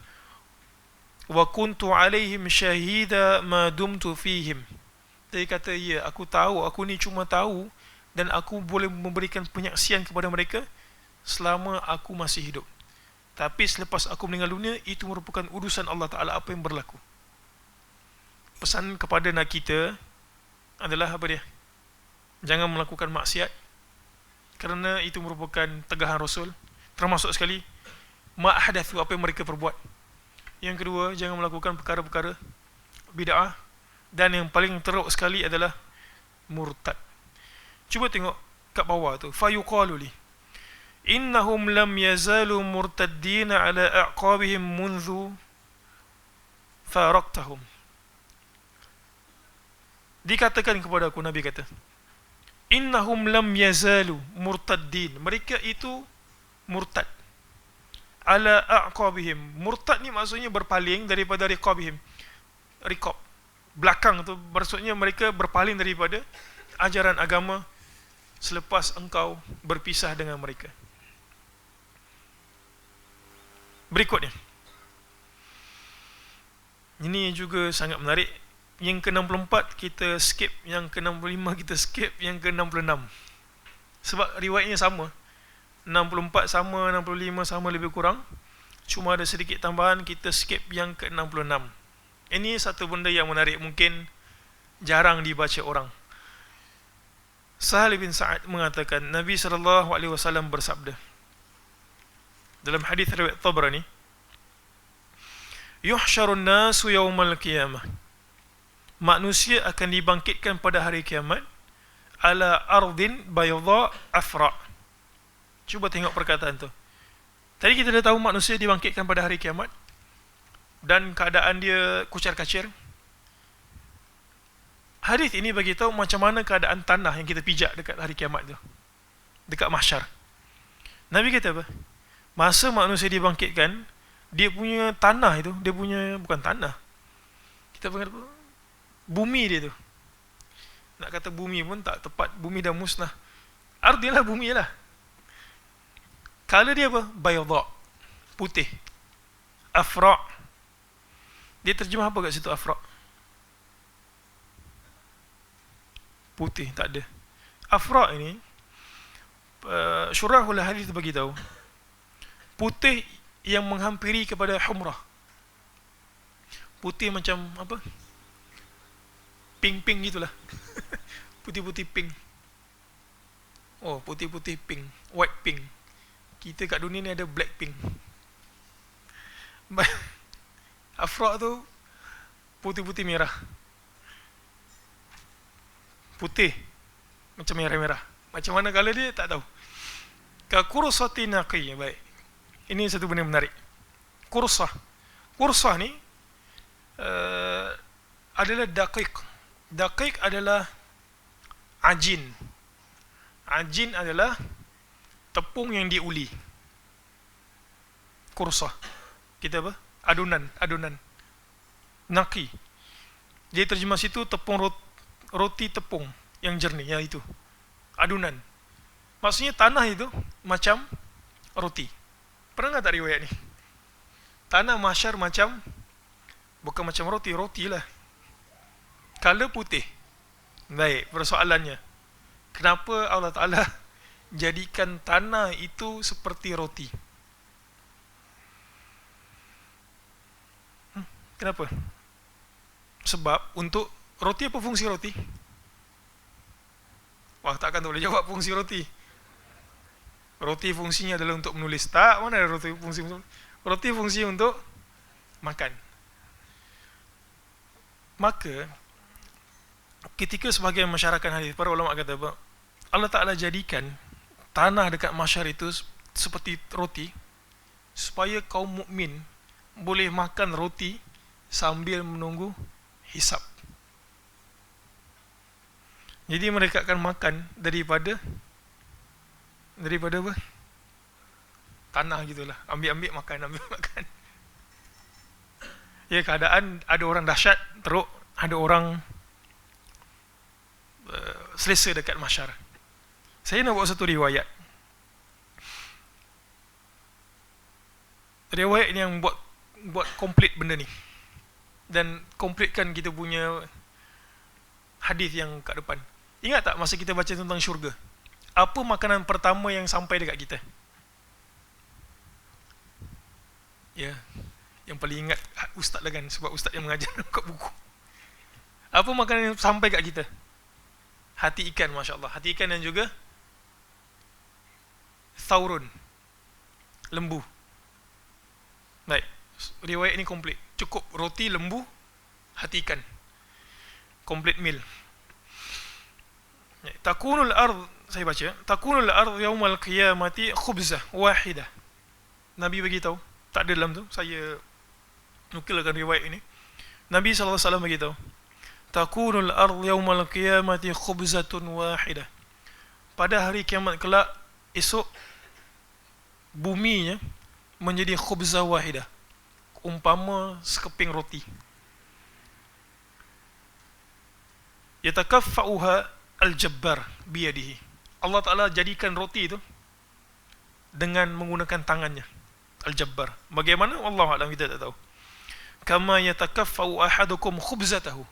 Wa kuntu alaihim syahida ma dumtu fihim. Dia kata, ya, aku tahu, aku ni cuma tahu, dan aku boleh memberikan penyaksian kepada mereka selama aku masih hidup. Tapi selepas aku meninggal dunia, itu merupakan urusan Allah Ta'ala apa yang berlaku. Pesan kepada kita adalah apa dia? Jangan melakukan maksiat, kerana itu merupakan tegahan Rasul. Termasuk sekali ma'ahdathu, apa yang mereka perbuat. Yang kedua, jangan melakukan perkara-perkara bid'ah. Dan yang paling teruk sekali adalah murtad. Cuba tengok kat bawah tu, fayuqalu li innahum lam yazalu murtaddina ala a'qabihim munzu faraqtahum. Dikatakan kepada aku, Nabi kata, innahum lam yazalu murtaddin, mereka itu murtad, ala a'qabihim. Murtad ni maksudnya berpaling daripada riqabihim. Riqab, belakang tu, maksudnya mereka berpaling daripada ajaran agama selepas engkau berpisah dengan mereka. Berikutnya, ini juga sangat menarik. Yang ke-64 kita skip, yang ke-65 kita skip, yang ke-66. Sebab riwayatnya sama, 64 sama, 65 sama lebih kurang. Cuma ada sedikit tambahan, kita skip yang ke-66. Ini satu benda yang menarik, mungkin jarang dibaca orang. Sahal bin Sa'ad mengatakan, Nabi SAW bersabda dalam hadis riwayat Tabrani, yuhsyarun nasu yaumal qiyamah, manusia akan dibangkitkan pada hari kiamat, ala ardin bayadha afra. Cuba tengok perkataan tu. Tadi kita dah tahu manusia dibangkitkan pada hari kiamat dan keadaan dia kucar-kacir. Hadis ini bagi tahu macam mana keadaan tanah yang kita pijak dekat hari kiamat tu, dekat mahsyar. Nabi kata apa? Masa manusia dibangkitkan, dia punya tanah itu, dia punya, bukan tanah, kita panggil apa? Bumi dia tu. Nak kata bumi pun tak tepat, bumi dah musnah. Ardilah bumi lah. Color dia apa? Bayadha, putih. Afra, dia terjemah apa kat situ afra? Putih, tak ada. Afra ini, syurahul hadis bagi tahu, putih yang menghampiri kepada humrah. Putih macam apa? Pink-pink gitulah. Putih-putih pink. Oh, putih-putih pink, white pink. Kita kat dunia ni ada black pink. Afra tu putih-putih merah. Putih macam merah-merah. Macam mana color dia tak tahu. Ka kursati naqi. Baik, ini satu benda menarik. Kursah. Kursah ni adalah daqiq. Daqiq adalah ajin. Ajin adalah tepung yang diuli. Kursah, kita apa? Adunan. Naqi, dia terjemah situ tepung roti tepung yang jernih, ya itu. Adunan. Maksudnya tanah itu macam roti. Pernah tak riwayat ni? Tanah mahsyar macam, bukan macam roti, roti lah. Color putih. Baik, persoalannya, kenapa Allah Ta'ala jadikan tanah itu seperti roti? Kenapa? Sebab untuk roti, apa fungsi roti? Wah, takkan tak boleh jawab fungsi roti. Roti fungsinya adalah untuk menulis. Tak, mana ada roti fungsi? Roti fungsi untuk makan. Maka ketika sebagian masyarakat hadis, para ulama kata apa? Allah Ta'ala jadikan tanah dekat mahsyar itu seperti roti, supaya kaum mukmin boleh makan roti sambil menunggu hisab. Jadi mereka akan makan daripada apa? Tanah gitulah. Ambil makan. Ya, keadaan ada orang dahsyat teruk, ada orang selesa dekat mahsyar. Saya nak buat satu riwayat. Riwayat yang buat komplit benda ni. Dan komplitkan kita punya hadis yang kat depan. Ingat tak masa kita baca tentang syurga? Apa makanan pertama yang sampai dekat kita? Ya, yang paling ingat ustaz lah kan, sebab ustaz yang mengajar kat buku. Apa makanan yang sampai kat kita? Hati ikan, masya-Allah. Hati ikan dan juga thaurun, lembu. Baik, riwayat ini komplit. Cukup roti, lembu, hati ikan. Komplit meal. Takunul ard, saya baca, takunul ard yaumal qiyamati khubzah wahidah. Nabi beritahu, tak ada dalam tu, saya nukilkan riwayat ini. Nabi SAW beritahu, takunul ard yaumal qiyamati khubzatun wahidah. Pada hari kiamat kelak, esok buminya menjadi khubzah wahidah, umpama sekeping roti. Yatakaffa'uha al-jabbar biyadihi. Allah Ta'ala jadikan roti itu dengan menggunakan tangannya. Al-jabbar. Bagaimana? Wallahu a'lam, kita tak tahu. Kama yatakaffa'u ahadukum khubzatahu.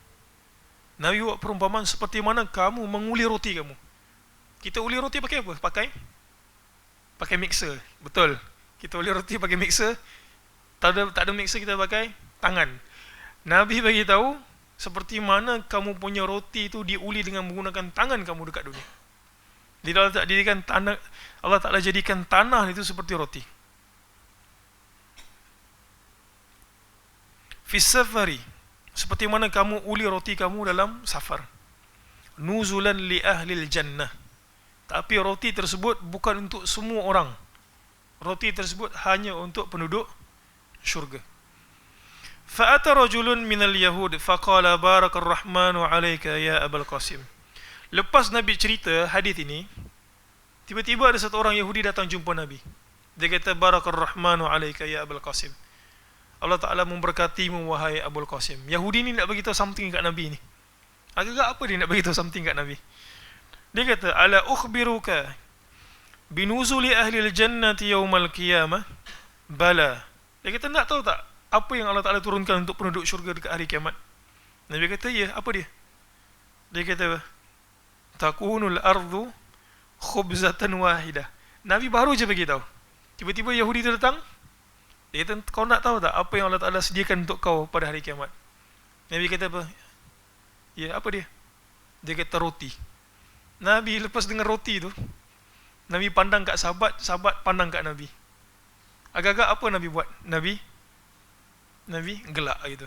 Nabi buat perumpamaan seperti mana kamu menguli roti kamu. Kita uli roti pakai apa? Pakai mixer. Betul. Kita uli roti pakai mixer. Tak ada mixer, kita pakai tangan. Nabi bagi tahu seperti mana kamu punya roti itu diuli dengan menggunakan tangan kamu dekat dunia. Allah Ta'ala jadikan tanah itu seperti roti. Fi safari, seperti mana kamu uli roti kamu dalam safar. Nuzulan li ahlil jannah. Tapi roti tersebut bukan untuk semua orang. Roti tersebut hanya untuk penduduk syurga. Fa'ata rajulun minal yahud faqala barakar rahmanu alayka ya Abul Qasim. Lepas Nabi cerita hadis ini, tiba-tiba ada satu orang Yahudi datang jumpa Nabi. Dia kata, barakar rahmanu alayka ya Abul Qasim. Allah Ta'ala memberkatimu wahai Abul Qasim. Yahudi ni nak bagi tahu something kat Nabi ni. Agak-agak apa dia nak bagi tahu something kat Nabi? Dia kata, ala ukhbiruka binuzuli ahli al-jannati yawmal qiyamah? Bala. Dia kata, nak tahu tak apa yang Allah Ta'ala turunkan untuk penduduk syurga dekat hari kiamat? Nabi kata, ya, apa dia? Dia kata, takunul ardu khubzatan wahidah. Nabi baru je bagi tahu. Tiba-tiba Yahudi tu datang. Dia kata, kau nak tahu tak apa yang Allah Ta'ala sediakan untuk kau pada hari kiamat? Nabi kata apa? Ya, apa dia? Dia kata roti. Nabi lepas dengar roti tu, Nabi pandang kat sahabat, sahabat pandang kat Nabi. Agak-agak apa Nabi buat? Nabi gelak gitu.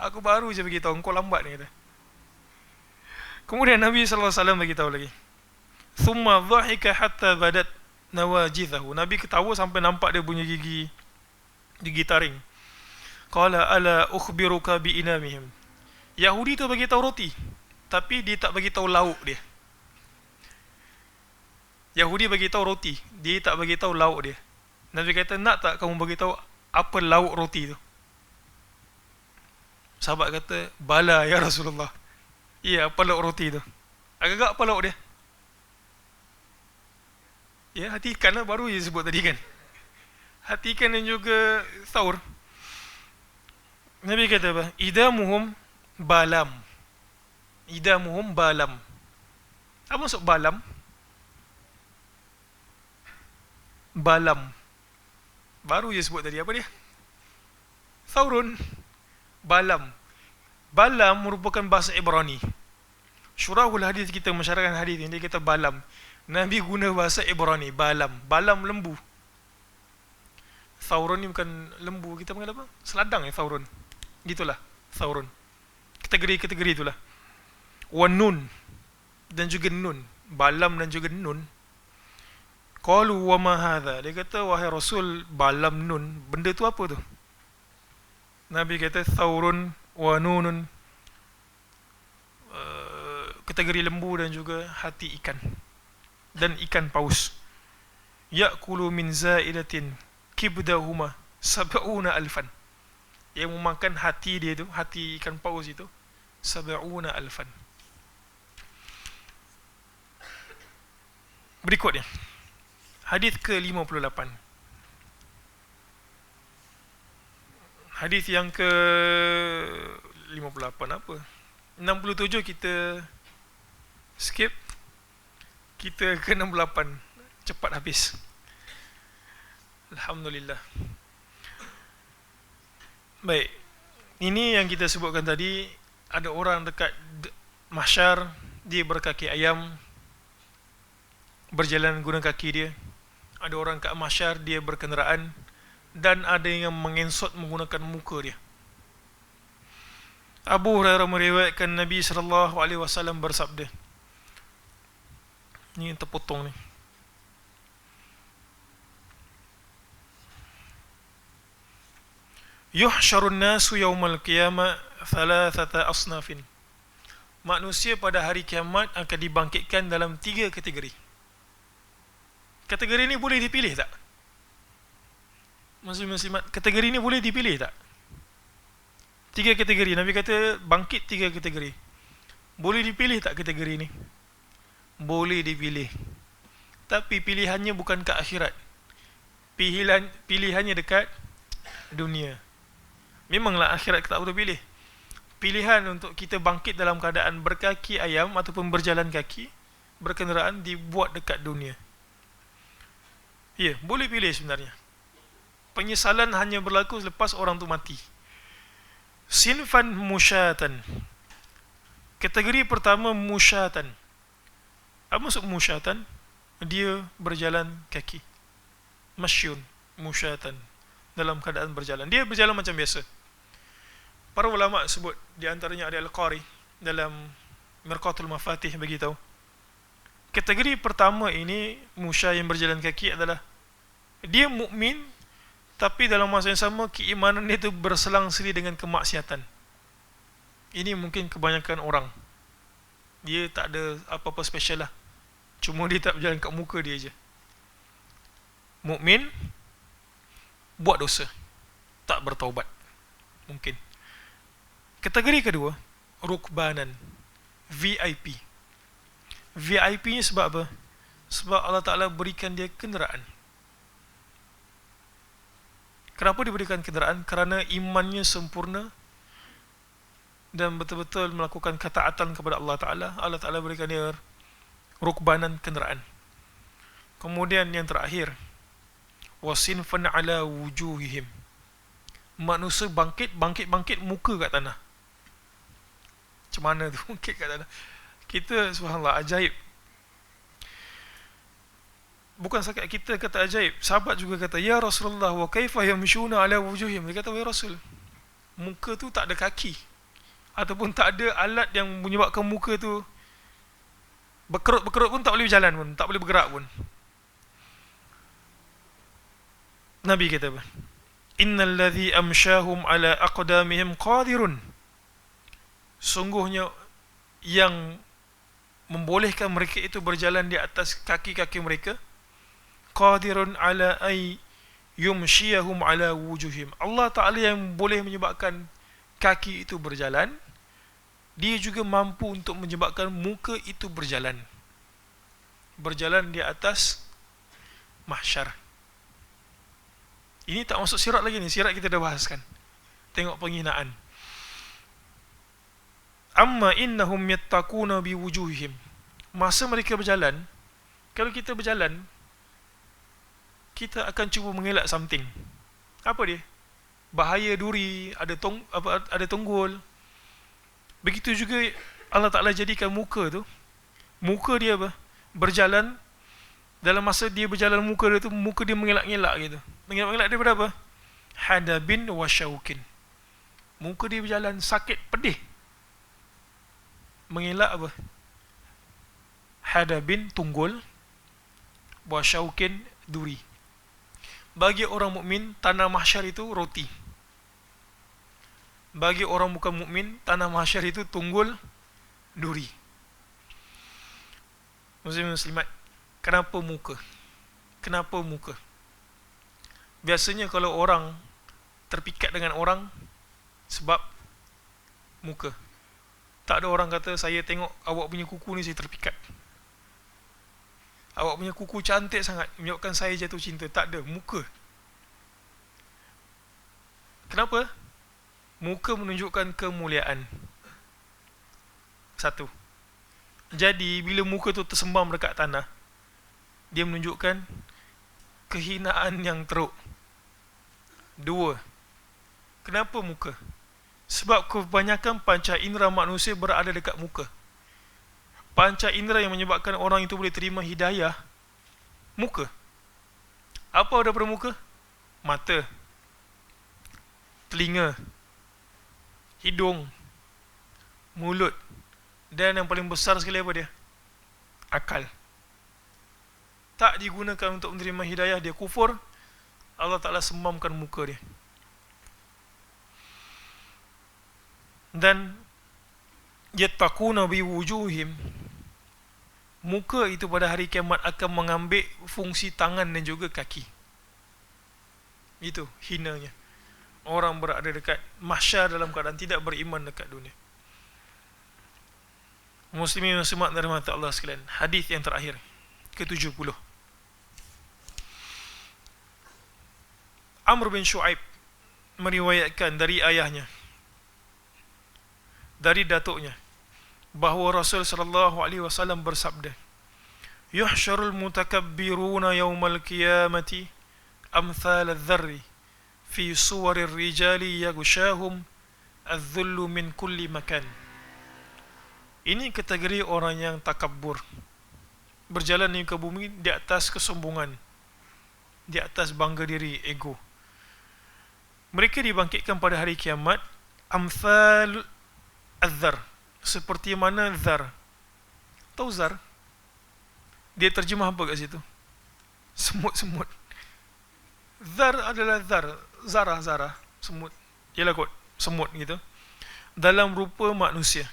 Aku baru je bagi tahu, engkau lambat ni kata. Kemudian Nabi SAW bagi tahu lagi. Thumma dhahika hatta badat nawajidhahu. Nabi ketawa sampai nampak dia punya gigi taring. Qala ala ukhbiruka bi inamihim. Yahudi tu bagi tahu roti, tapi dia tak bagi tahu lauk dia. Yahudi bagi tahu roti, dia tak bagi tahu lauk dia. Nabi kata, nak tak kamu bagi tahu apa lauk roti tu? Sahabat kata, bala ya Rasulullah. Ya, apa lauk roti tu? Agak-agak apa lauk dia? Ya, hati ikan lah, baru je sebut tadi kan. Hati ikan dan juga thaur. Nabi kata apa? Idamuhum balam. Idamuhum balam. Apa maksud balam? Balam. Baru je sebut tadi, apa dia? Thaurun. Balam. Balam merupakan bahasa Ibrani. Syurahul hadis kita, mensyarahkan hadis ini, dia kata balam. Nabi guna bahasa Ibrani, balam. Balam lembu. Thauron ni bukan lembu, kita panggil apa? Seladang ya, thauron. Gitulah, thauron. Kategori-kategori itulah. Wa nun, dan juga nun. Balam dan juga nun. Qalu wa ma hadha. Dia kata, wahai Rasul, balam nun, benda tu apa tu? Nabi kata, thaurun wa nunun, kategori lembu dan juga hati ikan dan ikan paus. Ya'kulu min za'ilatin kibdahuma sab'una alfan. Yang memakan hati dia tu, hati ikan paus itu, sab'una alfan. Berikutnya, hadis ke-58. Hadis yang ke-58 apa? 67 kita skip. Kita ke-68. Cepat habis. Alhamdulillah. Baik. Ini yang kita sebutkan tadi. Ada orang dekat mahsyar, dia berkaki ayam, berjalan guna kaki dia. Ada orang kat mahsyar, dia berkenderaan, dan ada yang mengensot menggunakan muka dia. Abu Hurairah meriwayatkan Nabi SAW bersabda. Ini yang terpotong ni. Yuhsyarun nasu yawmal qiyamah thalathata asnafin. Manusia pada hari kiamat akan dibangkitkan dalam 3 kategori. Kategori ni boleh dipilih tak? Muslim-muslimat, kategori ni boleh dipilih tak? 3 kategori. Nabi kata bangkit 3 kategori. Boleh dipilih tak kategori ni? Boleh dipilih. Tapi pilihannya bukan ke akhirat. Pilihannya dekat dunia. Memanglah akhirat kita tak boleh pilih. Pilihan untuk kita bangkit dalam keadaan berkaki ayam ataupun berjalan kaki, berkenderaan, dibuat dekat dunia. Ya, boleh pilih sebenarnya. Penyesalan hanya berlaku selepas orang tu mati. Sinfan musyatan. Kategori pertama musyatan. Apa maksud musyatan? Dia berjalan kaki. Masyun, musyatan, dalam keadaan berjalan. Dia berjalan macam biasa. Para ulama sebut, di antaranya ada Al-Qari dalam Mirqatul Mafatih beritahu, kategori pertama ini, musya yang berjalan kaki, adalah dia mukmin, tapi dalam masa yang sama keimanan dia itu berselang-seli dengan kemaksiatan. Ini mungkin kebanyakan orang. Dia tak ada apa-apa special lah. Cuma dia tak berjalan kat muka dia je. Mukmin, buat dosa, tak bertaubat. Mungkin. Kategori kedua, rukbanan, VIP. VIP ni sebab apa? Sebab Allah Ta'ala berikan dia kenderaan. Kenapa diberikan kenderaan? Kerana imannya sempurna dan betul-betul melakukan ketaatan kepada Allah Ta'ala. Allah Ta'ala berikan dia rukbanan, kenderaan. Kemudian yang terakhir, wasinfan ala wujuhihim. Manusia bangkit muka kat tanah. Macam mana tu bangkit kat tanah? Kita, subhanallah, ajaib. Bukan sahaja kita kata ajaib, sahabat juga kata, ya Rasulullah, wa kaifa yamshuna ala wujuhihim. Dia kata, wahai Rasul, muka tu tak ada kaki, ataupun tak ada alat yang menyebabkan muka tu berkerut-berkerut pun, tak boleh berjalan pun, tak boleh bergerak pun. Nabi kata apa? Innal ladzi amshahum ala aqdamihim qadirun. Sungguhnya yang membolehkan mereka itu berjalan di atas kaki-kaki mereka, qadirun ala ay yumshiyahum ala wujuhim. Allah Ta'ala yang boleh menyebabkan kaki itu berjalan, dia juga mampu untuk menyebabkan muka itu berjalan di atas mahsyar. Ini tak masuk sirat lagi ni. Sirat kita dah bahaskan. Tengok penghinaan. Amma innahum yattaquna biwujuhihim. Masa mereka berjalan, kalau kita berjalan, kita akan cuba mengelak something. Apa dia? bahaya duri, ada tunggul. Begitu juga Allah Ta'ala jadikan muka tu, muka dia apa? Berjalan, dalam masa dia berjalan muka dia tu, muka dia mengelak-ngelak gitu. Mengelak-ngelak daripada apa? Hadabin wa syaukin. Muka dia berjalan sakit, pedih. Mengelak apa? Hadabin, tunggul, wa syaukin, duri. Bagi orang mukmin, tanah mahsyar itu roti. Bagi orang bukan mukmin, tanah mahsyar itu tunggul, duri. Muslim muslimat, kenapa muka? Kenapa muka? Biasanya kalau orang terpikat dengan orang sebab muka. Tak ada orang kata, saya tengok awak punya kuku ni saya terpikat, awak punya kuku cantik sangat menyebabkan saya jatuh cinta. Tak ada, muka. Kenapa? Muka menunjukkan kemuliaan. Satu. Jadi bila muka tu tersembam dekat tanah, dia menunjukkan kehinaan yang teruk. Dua. Kenapa muka? Sebab kebanyakan panca indera manusia berada dekat muka. Panca indera yang menyebabkan orang itu boleh terima hidayah, muka. Apa daripada muka? Mata, telinga, hidung, mulut, dan yang paling besar sekali apa dia? Akal. Tak digunakan untuk menerima hidayah, dia kufur, Allah Ta'ala sembamkan muka dia. Dan yattaquna biwujuhim, muka itu pada hari kiamat akan mengambil fungsi tangan dan juga kaki. Itu hinanya orang berada dekat mahsyar dalam keadaan tidak beriman dekat dunia. Muslimin muslimat dan rahmat Allah sekalian, hadis yang terakhir ke-70. Amr bin Shu'aib meriwayatkan dari ayahnya, dari datuknya, bahawa Rasul sallallahu alaihi wasallam bersabda, yuhsyarul mutakabbiruna yaumal qiyamati amthal adh-dharri fi suwarir rijali yaghshahum adh-dhullu min kulli makan. Ini kategori orang yang takabbur, berjalan di muka bumi di atas kesombongan, di atas bangga diri, ego. Mereka dibangkitkan pada hari kiamat amthal adh-dhar, seperti mana zar. Tahu zar? Dia terjemah apa kat situ? Semut-semut. Zar adalah zarah, semut. Yalah kot, semut gitu. Dalam rupa manusia.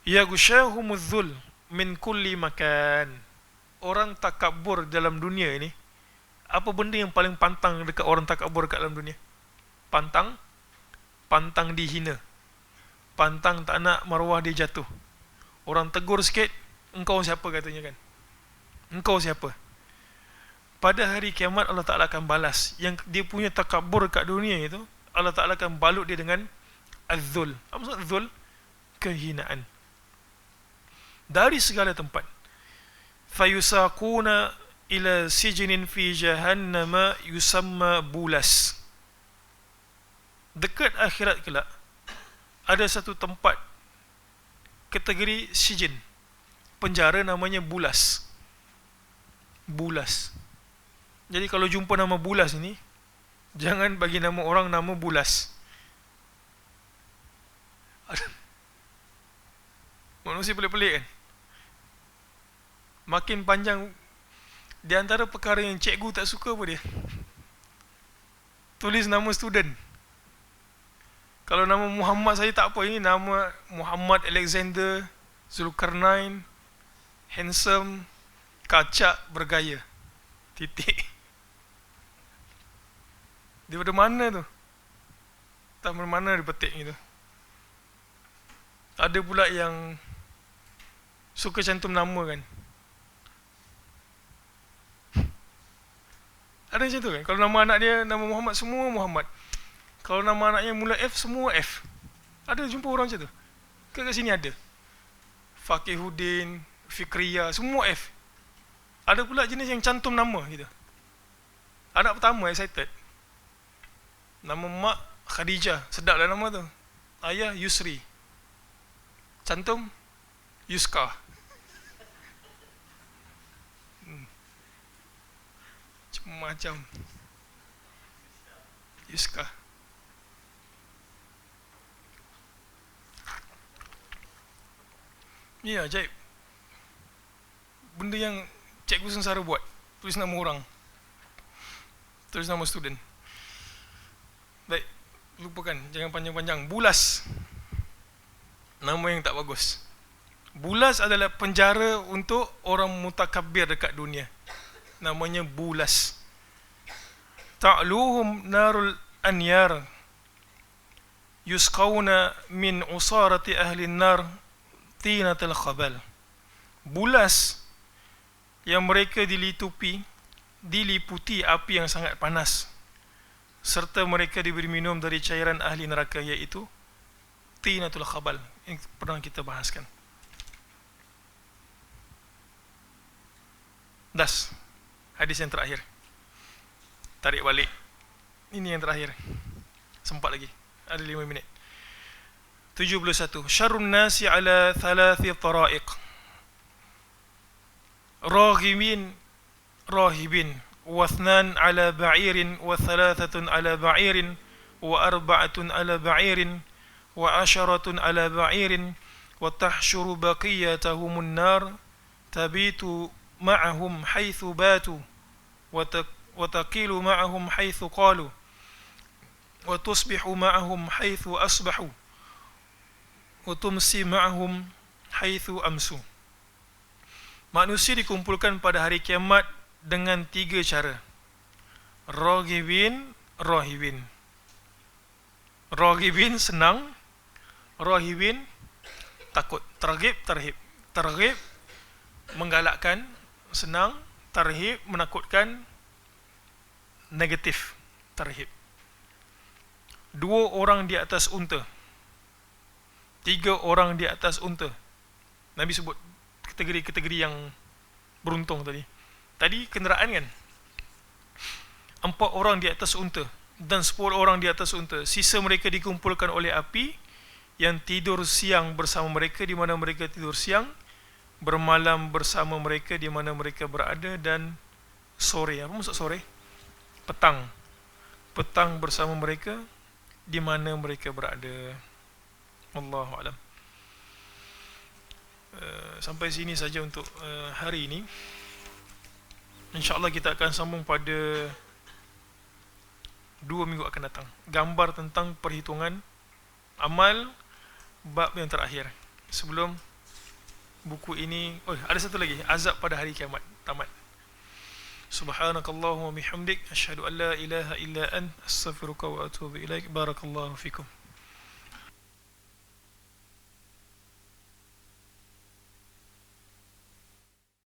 Yaghshahumudh dhul min kulli makan. Orang takabur dalam dunia ini, apa benda yang paling pantang dekat orang takabur dekat dalam dunia? Pantang dihina, pantang tak nak maruah dia jatuh. Orang tegur sikit, engkau siapa katanya kan? Engkau siapa? Pada hari kiamat Allah Ta'ala akan balas yang dia punya takabur kat dunia itu. Allah Ta'ala akan balut dia dengan az-zul. Apa maksud zul? Kehinaan. Dari segala tempat. Fayusaquna ila sijnin fi jahannama yusamma bulas. Dekat akhirat kelak ada satu tempat, kategori sijin, penjara, namanya bulas. Bulas. Jadi kalau jumpa nama bulas ini, jangan bagi nama orang nama bulas. Manusia pelik-pelik kan? Makin panjang. Di antara perkara yang cikgu tak suka apa dia? Tulis nama student. Kalau nama Muhammad saya tak apa, ini nama Muhammad Alexander Zulkarnain, handsome, kacak, bergaya. Titik. Daripada mana tu? Tak mana dia petik gitu. Ada pula yang suka cantum nama kan. Ada macam tu kan. Kalau nama anak dia nama Muhammad, semua Muhammad. Kalau nama anaknya mula F, semua F. Ada jumpa orang macam tu? Kat sini ada. Fakihuddin, Fikriya, semua F. Ada pula jenis yang cantum nama gitu. Anak pertama excited, Nama mak Khadijah, sedap lah nama tu. Ayah Yusri, cantum Yuska. Macam Yuska. Ni ajaib. Benda yang cikgu sengsara buat. Tulis nama orang, tulis nama student. Baik, lupakan, jangan panjang-panjang. Bulas, nama yang tak bagus. Bulas adalah penjara untuk orang mutakabbir dekat dunia. Namanya Bulas. Ta'luhum narul anyar yusqawna min usarati ahli nar tinatul khabal. Bulas yang mereka diliputi api yang sangat panas, serta mereka diberi minum dari cairan ahli neraka, iaitu tinatul khabal yang pernah kita bahaskan. Das, hadis yang terakhir. Tarik balik. Ini yang terakhir. Sempat lagi. Ada 5 minit. 71. Syarrun nasi ala thalathi tara'iq. Raghibin wa thnan ala ba'irin wa thalathatun ala ba'irin wa arba'atun ala ba'irin wa asharatun ala ba'irin wa tahsyuru baqiyatahumun nar tabitu ma'ahum haythu batu wa taqilu ma'ahum haythu qalu wa tusbihu ma'ahum haythu asbahu wa tumsi ma'ahum haythu amsu. Manusia dikumpulkan pada hari kiamat dengan 3 cara. Raghibin, rahibin. Raghibin senang, rahibin takut. Targhib, tarhib. Targhib menggalakkan, senang. Tarhib menakutkan, negatif. Tarhib. 2 orang di atas unta, 3 orang di atas unta. Nabi sebut kategori-kategori yang beruntung tadi. Tadi kenderaan kan, 4 orang di atas unta dan 10 orang di atas unta. Sisa mereka dikumpulkan oleh api yang tidur siang bersama mereka di mana mereka tidur siang, bermalam bersama mereka di mana mereka berada, dan sore. Apa maksud sore? Petang. Petang bersama mereka di mana mereka berada. Wallahu a'lam. Sampai sini saja untuk hari ini. InsyaAllah kita akan sambung pada 2 minggu akan datang. Gambar tentang perhitungan amal bab yang terakhir. Sebelum buku ini, ada satu lagi, azab pada hari kiamat, tamat. Subhanakallahumma bihamdik, asyhadu an la ilaha illa ant, astaghfiruka wa atubu ilaik. Barakallahu fikum.